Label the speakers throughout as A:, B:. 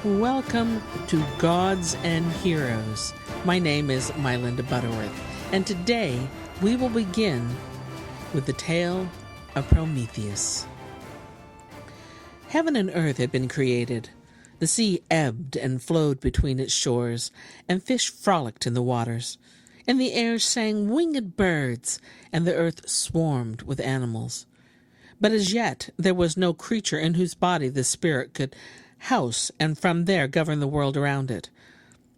A: Welcome to Gods and Heroes. My name is MyLinda Butterworth, and today we will begin with the tale of Prometheus. Heaven and earth had been created. The sea ebbed and flowed between its shores, and fish frolicked in the waters. In the air sang winged birds, and the earth swarmed with animals. But as yet there was no creature in whose body the spirit could house and from there govern the world around it.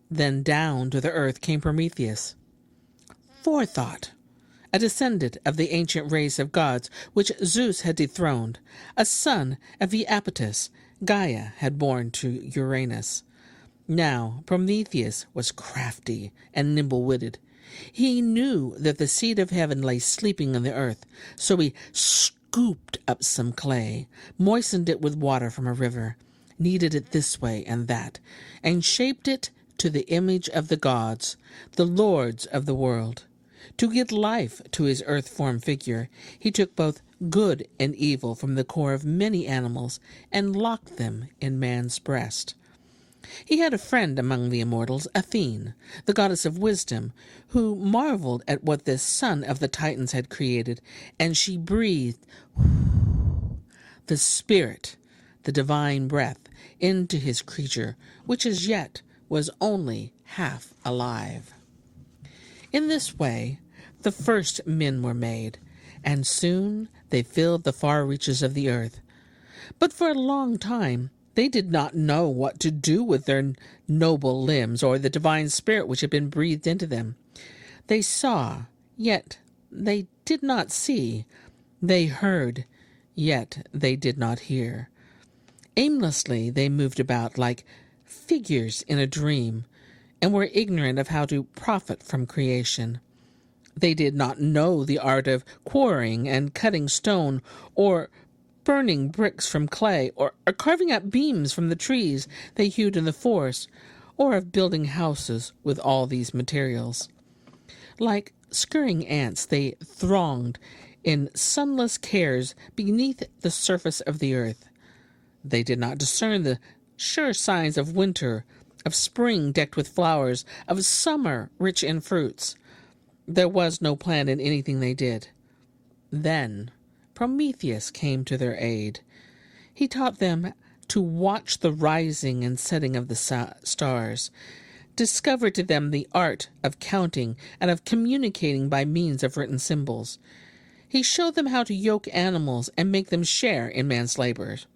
A: Then down to the earth came Prometheus. Forethought, a descendant of the ancient race of gods which Zeus had dethroned, a son of Iapetus, Gaia had borne to Uranus. Now Prometheus was crafty and nimble-witted. He knew that the seed of heaven lay sleeping on the earth, so he scooped up some clay, moistened it with water from a river, kneaded it this way and that, and shaped it to the image of the gods, the lords of the world. To give life to his earth-formed figure, he took both good and evil from the core of many animals and locked them in man's breast. He had a friend among the immortals, Athene, the goddess of wisdom, who marveled at what this son of the Titans had created, and she breathed the spirit, the divine breath, into his creature, which as yet was only half alive. In this way, the first men were made, and soon they filled the far reaches of the earth. But for a long time they did not know what to do with their noble limbs or the divine spirit which had been breathed into them. They saw, yet they did not see. They heard, yet they did not hear. Aimlessly they moved about like figures in a dream, and were ignorant of how to profit from creation. They did not know the art of quarrying and cutting stone, or burning bricks from clay, or carving out beams from the trees they hewed in the forest, or of building houses with all these materials. Like scurrying ants, they thronged in sunless cares beneath the surface of the earth. They did not discern the sure signs of winter, of spring decked with flowers, of summer rich in fruits. There was no plan in anything they did. Then Prometheus came to their aid. He taught them to watch the rising and setting of the stars, discovered to them the art of counting and of communicating by means of written symbols. He showed them how to yoke animals and make them share in man's labors.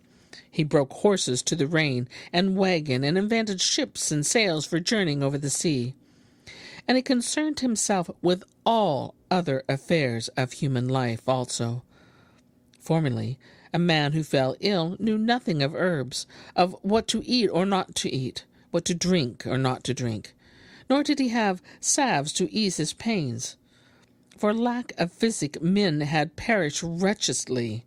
A: He broke horses to the rein and wagon and invented ships and sails for journeying over the sea. And he concerned himself with all other affairs of human life also. Formerly, a man who fell ill knew nothing of herbs, of what to eat or not to eat, what to drink or not to drink, nor did he have salves to ease his pains. For lack of physic men had perished wretchedly.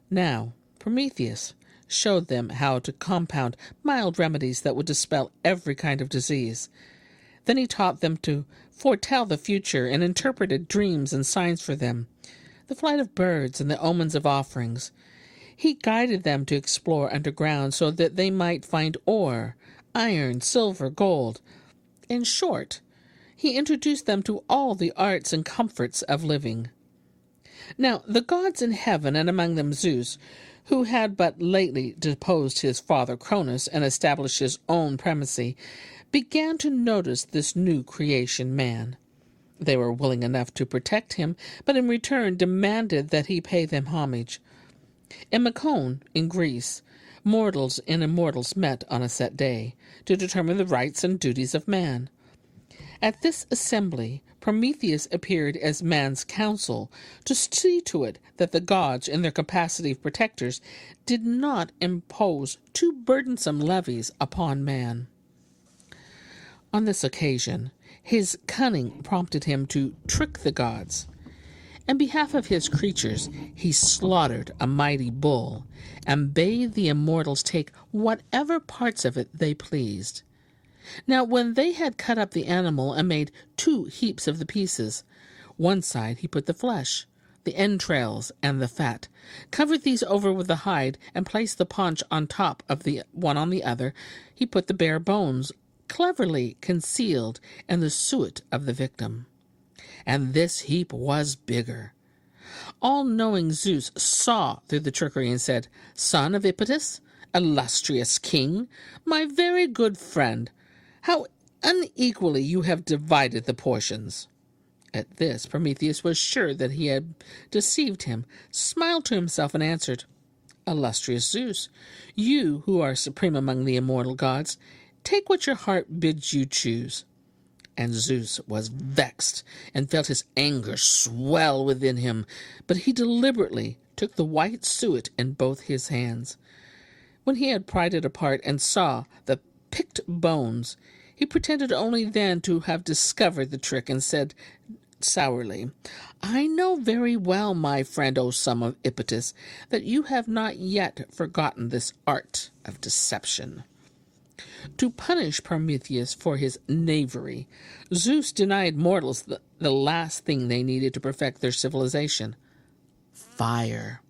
A: Now Prometheus showed them how to compound mild remedies that would dispel every kind of disease. Then he taught them to foretell the future and interpreted dreams and signs for them, the flight of birds and the omens of offerings. He guided them to explore underground so that they might find ore, iron, silver, gold. In short, he introduced them to all the arts and comforts of living. Now the gods in heaven, and among them Zeus, who had but lately deposed his father Cronus and established his own primacy, began to notice this new creation man. They were willing enough to protect him, but in return demanded that he pay them homage. In Macon, in Greece, mortals and immortals met on a set day to determine the rights and duties of man. At this assembly, Prometheus appeared as man's counsel to see to it that the gods, in their capacity of protectors, did not impose too burdensome levies upon man. On this occasion, his cunning prompted him to trick the gods. In behalf of his creatures, he slaughtered a mighty bull and bade the immortals take whatever parts of it they pleased. Now when they had cut up the animal and made 2 heaps of the pieces, one side he put the flesh, the entrails, and the fat, covered these over with the hide, and placed the paunch on top of the one on the other. He put the bare bones, cleverly concealed in the suet of the victim. And this heap was bigger. All-knowing Zeus saw through the trickery and said, "Son of Iapetus, illustrious king, my very good friend, how unequally you have divided the portions." At this, Prometheus was sure that he had deceived him, smiled to himself, and answered, "Illustrious Zeus, you who are supreme among the immortal gods, take what your heart bids you choose." And Zeus was vexed and felt his anger swell within him, but he deliberately took the white suet in both his hands. When he had pried it apart and saw the picked bones, he pretended only then to have discovered the trick, and said sourly, "I know very well, my friend, O son of Iapetus, that you have not yet forgotten this art of deception." To punish Prometheus for his knavery, Zeus denied mortals the last thing they needed to perfect their civilization: fire.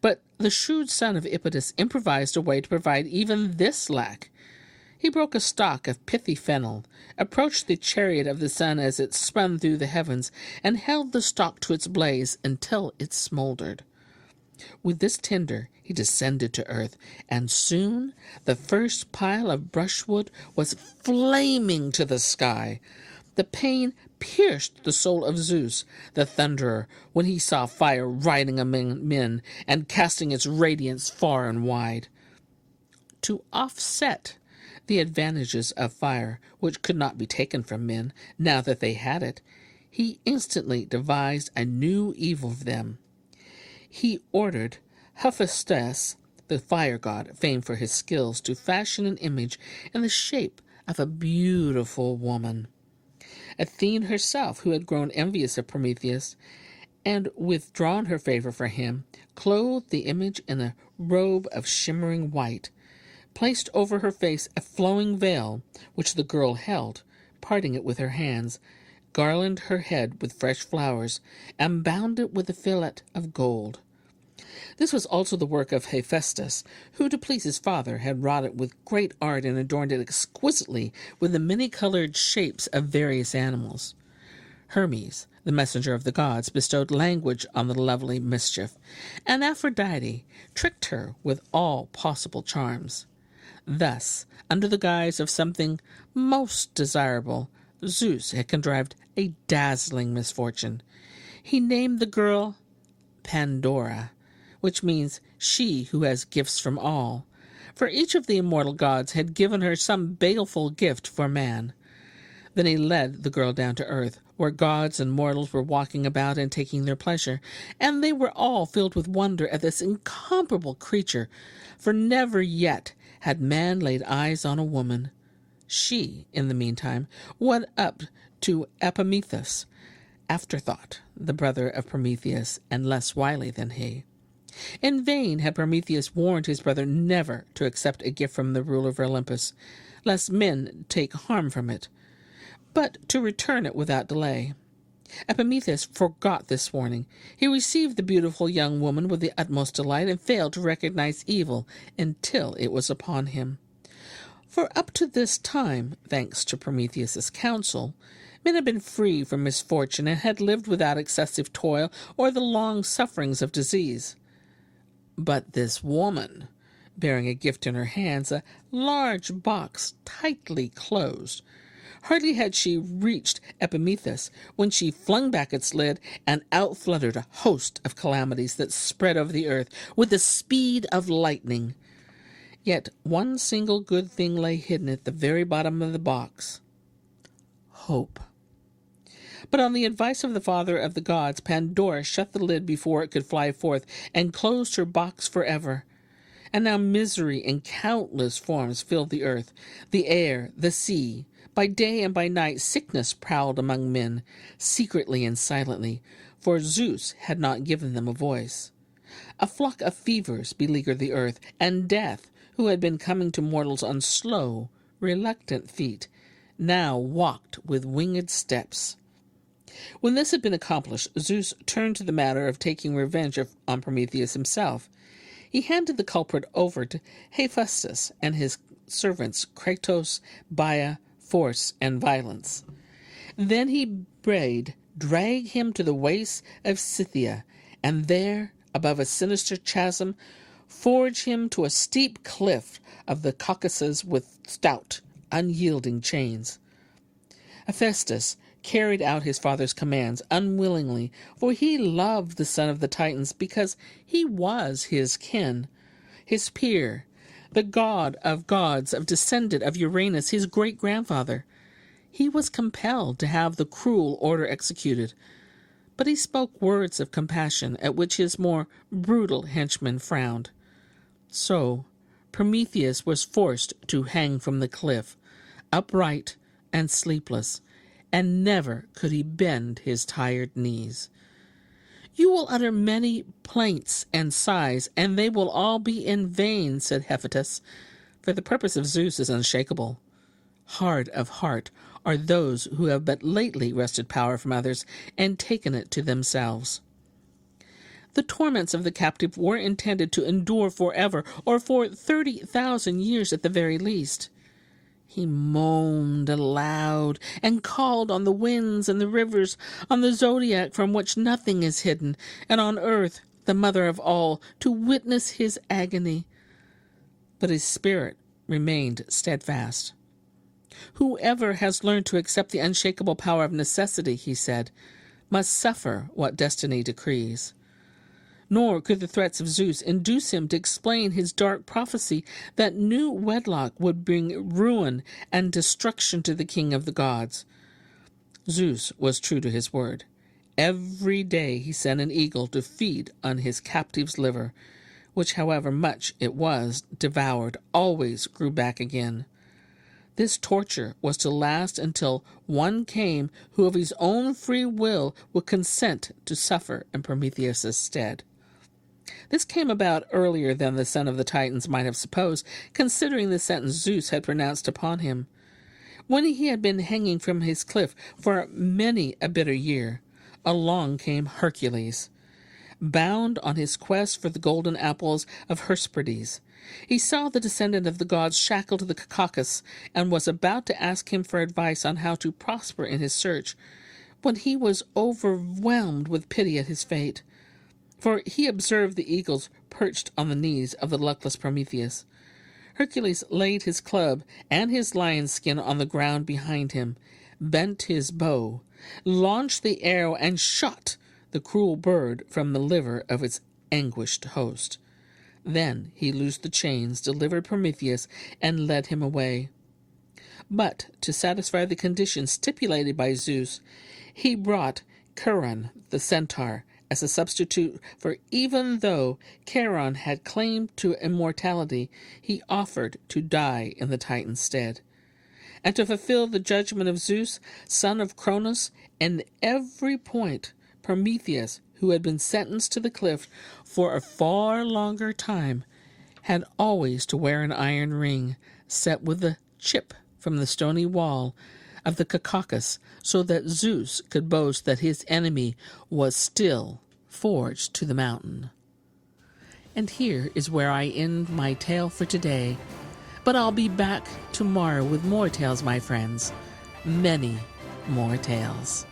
A: But the shrewd son of Iapetus improvised a way to provide even this lack. He broke a stalk of pithy fennel, approached the chariot of the sun as it spun through the heavens, and held the stalk to its blaze until it smoldered. With this tinder he descended to earth, and soon the first pile of brushwood was flaming to the sky. The pain pierced the soul of Zeus, the thunderer, when he saw fire riding among men and casting its radiance far and wide. To offset the advantages of fire, which could not be taken from men now that they had it, he instantly devised a new evil for them. He ordered Hephaestus, the fire god, famed for his skills, to fashion an image in the shape of a beautiful woman. Athene herself, who had grown envious of Prometheus and withdrawn her favor for him, clothed the image in a robe of shimmering white, placed over her face a flowing veil, which the girl held, parting it with her hands, garlanded her head with fresh flowers, and bound it with a fillet of gold. This was also the work of Hephaestus, who, to please his father, had wrought it with great art and adorned it exquisitely with the many-colored shapes of various animals. Hermes, the messenger of the gods, bestowed language on the lovely mischief, and Aphrodite tricked her with all possible charms. Thus, under the guise of something most desirable, Zeus had contrived a dazzling misfortune. He named the girl Pandora, which means she who has gifts from all, for each of the immortal gods had given her some baleful gift for man. Then he led the girl down to earth, where gods and mortals were walking about and taking their pleasure, and they were all filled with wonder at this incomparable creature, for never yet had man laid eyes on a woman. She, in the meantime, went up to Epimetheus, Afterthought, the brother of Prometheus, and less wily than he. In vain had Prometheus warned his brother never to accept a gift from the ruler of Olympus, lest men take harm from it, but to return it without delay. Epimetheus forgot this warning. He received the beautiful young woman with the utmost delight, and failed to recognize evil until it was upon him. For up to this time, thanks to Prometheus's counsel, men had been free from misfortune and had lived without excessive toil or the long sufferings of disease. But this woman, bearing a gift in her hands, a large box tightly closed, hardly had she reached Epimetheus when she flung back its lid, and out fluttered a host of calamities that spread over the earth with the speed of lightning. Yet one single good thing lay hidden at the very bottom of the box: hope. But on the advice of the father of the gods, Pandora shut the lid before it could fly forth, and closed her box forever. And now misery in countless forms filled the earth, the air, the sea. By day and by night sickness prowled among men, secretly and silently, for Zeus had not given them a voice. A flock of fevers beleaguered the earth, and death, who had been coming to mortals on slow, reluctant feet, now walked with winged steps. When this had been accomplished, Zeus turned to the matter of taking revenge on Prometheus himself. He handed the culprit over to Hephaestus and his servants Kratos, Baia, Force, and Violence. Then he bade drag him to the wastes of Scythia, and there, above a sinister chasm, forge him to a steep cliff of the Caucasus with stout, unyielding chains. Hephaestus carried out his father's commands unwillingly, for he loved the son of the Titans because he was his kin, his peer, the god of gods, of descendant of Uranus, his great-grandfather. He was compelled to have the cruel order executed, but he spoke words of compassion at which his more brutal henchmen frowned. So Prometheus was forced to hang from the cliff, upright and sleepless, and never could he bend his tired knees. "You will utter many plaints and sighs, and they will all be in vain," said Hephaestus, "for the purpose of Zeus is unshakable. Hard of heart are those who have but lately wrested power from others and taken it to themselves. The torments of the captive were intended to endure forever, or for 30,000 years at the very least." He moaned aloud and called on the winds and the rivers, on the zodiac from which nothing is hidden, and on earth, the mother of all, to witness his agony. But his spirit remained steadfast. "Whoever has learned to accept the unshakable power of necessity," he said, "must suffer what destiny decrees." Nor could the threats of Zeus induce him to explain his dark prophecy that new wedlock would bring ruin and destruction to the king of the gods. Zeus was true to his word. Every day he sent an eagle to feed on his captive's liver, which, however much it was devoured, always grew back again. This torture was to last until one came who of his own free will would consent to suffer in Prometheus' stead. This came about earlier than the son of the Titans might have supposed, considering the sentence Zeus had pronounced upon him. When he had been hanging from his cliff for many a bitter year, along came Hercules, bound on his quest for the golden apples of Hesperides. He saw the descendant of the gods shackled to the Caucasus, and was about to ask him for advice on how to prosper in his search, when he was overwhelmed with pity at his fate. For he observed the eagles perched on the knees of the luckless Prometheus. Hercules laid his club and his lion's skin on the ground behind him, bent his bow, launched the arrow, and shot the cruel bird from the liver of its anguished host. Then he loosed the chains, delivered Prometheus, and led him away. But to satisfy the conditions stipulated by Zeus, he brought Charon the centaur as a substitute, for even though Charon had claimed to immortality, he offered to die in the Titan's stead. And to fulfill the judgment of Zeus, son of Cronus, in every point, Prometheus, who had been sentenced to the cliff for a far longer time, had always to wear an iron ring set with a chip from the stony wall of the Caucasus, so that Zeus could boast that his enemy was still forged to the mountain. And here is where I end my tale for today. But I'll be back tomorrow with more tales, my friends. Many more tales.